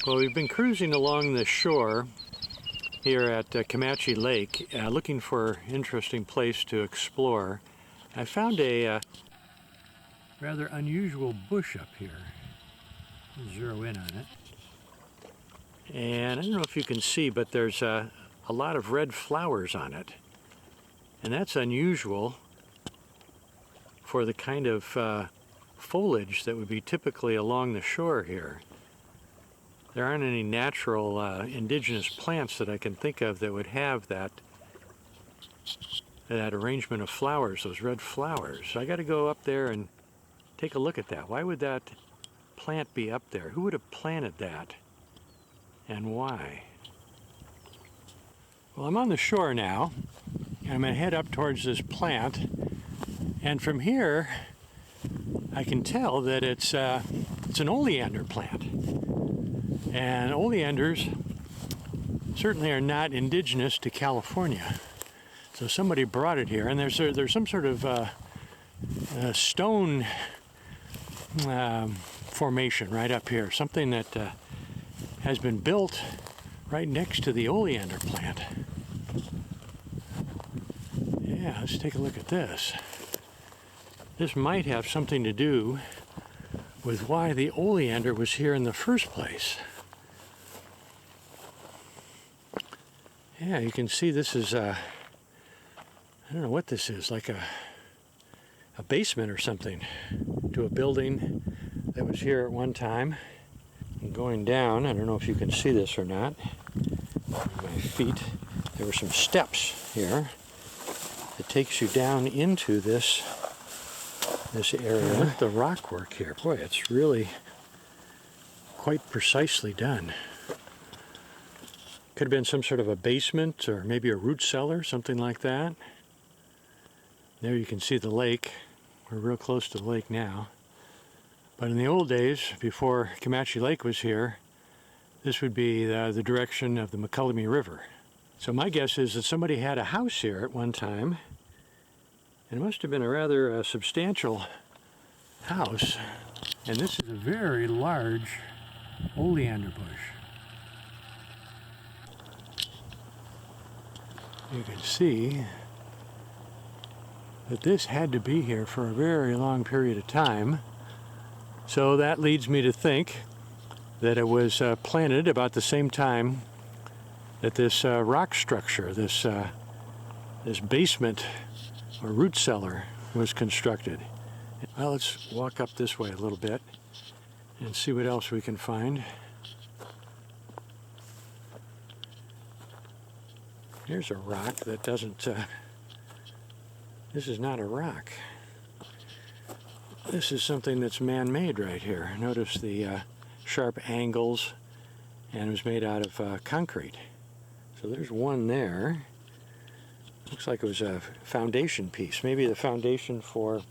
Well, we've been cruising along the shore here at Camanche Lake, looking for an interesting place to explore. I found a rather unusual bush up here. Zero in on it. And I don't know if you can see, but there's a lot of red flowers on it. And that's unusual for the kind of foliage that would be typically along the shore here. There aren't any natural indigenous plants that I can think of that would have that arrangement of flowers, those red flowers. So I got to go up there and take a look at that. Why would that plant be up there? Who would have planted that and why? Well, I'm on the shore now. I'm going to head up towards this plant, and from here I can tell that it's an oleander plant. And oleanders certainly are not indigenous to California. So somebody brought it here, and there's some sort of stone formation right up here, something that has been built right next to the oleander plant. Yeah, let's take a look at this. This might have something to do with why the oleander was here in the first place. Yeah, you can see this is I don't know what this is, like a basement or something to a building that was here at one time. And going down, I don't know if you can see this or not, my feet, there were some steps here that takes you down into this area. Look at the rock work here. Boy, it's really quite precisely done. Could have been some sort of a basement or maybe a root cellar, something like that. There you can see the lake. We're real close to the lake now. But in the old days, before Camanche Lake was here, this would be the direction of the McCullough River. So my guess is that somebody had a house here at one time. It must have been a rather substantial house. And this is a very large oleander bush. You can see that this had to be here for a very long period of time. So that leads me to think that it was planted about the same time that this rock structure, this basement or root cellar was constructed. Well, let's walk up this way a little bit and see what else we can find. Here's a rock that doesn't, this is not a rock. This is something that's man-made right here. Notice the sharp angles, and it was made out of concrete. So there's one there. Looks like it was a foundation piece, maybe the foundation for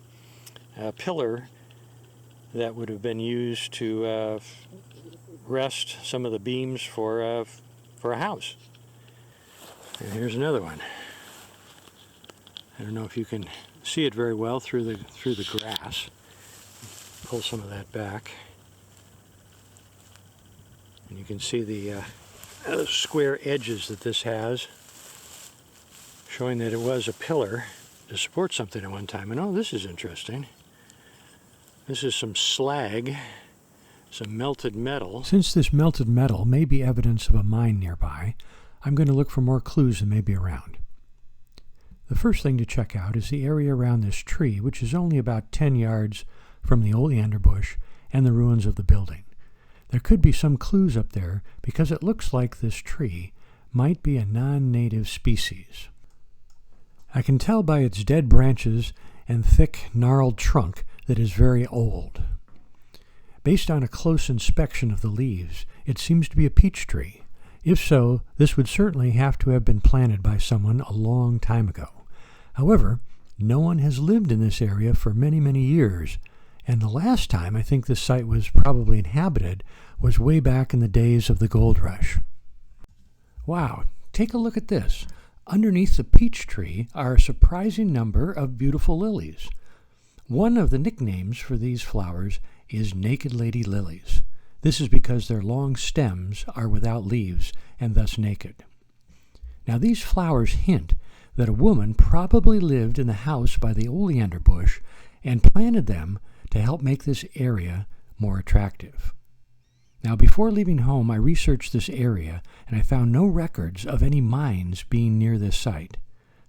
a pillar that would have been used to rest some of the beams for a house. And here's another one. I don't know if you can see it very well through the grass. Pull some of that back, and you can see the square edges that this has, showing that it was a pillar to support something at one time. And oh, this is interesting. This is some slag, some melted metal. Since this melted metal may be evidence of a mine nearby, I'm going to look for more clues that may be around. The first thing to check out is the area around this tree, which is only about 10 yards from the oleander bush and the ruins of the building. There could be some clues up there because it looks like this tree might be a non-native species. I can tell by its dead branches and thick, gnarled trunk that it is very old. Based on a close inspection of the leaves, it seems to be a peach tree. If so, this would certainly have to have been planted by someone a long time ago. However, no one has lived in this area for many, many years, and the last time I think this site was probably inhabited was way back in the days of the gold rush. Wow, take a look at this. Underneath the peach tree are a surprising number of beautiful lilies. One of the nicknames for these flowers is naked lady lilies. This is because their long stems are without leaves and thus naked. Now these flowers hint that a woman probably lived in the house by the oleander bush and planted them to help make this area more attractive. Now, before leaving home, I researched this area and I found no records of any mines being near this site.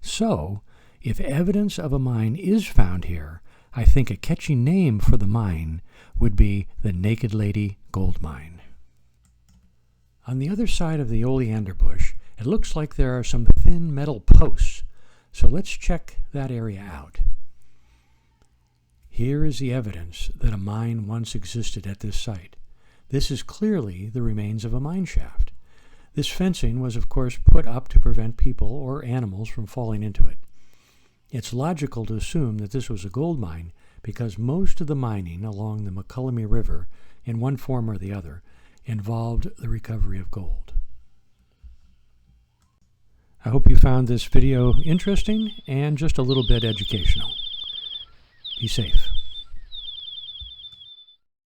So, if evidence of a mine is found here, I think a catchy name for the mine would be the Naked Lady Gold Mine. On the other side of the oleander bush, it looks like there are some thin metal posts, so let's check that area out. Here is the evidence that a mine once existed at this site. This is clearly the remains of a mine shaft. This fencing was, of course, put up to prevent people or animals from falling into it. It's logical to assume that this was a gold mine because most of the mining along the McCullummy River, in one form or the other, involved the recovery of gold. I hope you found this video interesting and just a little bit educational. Be safe.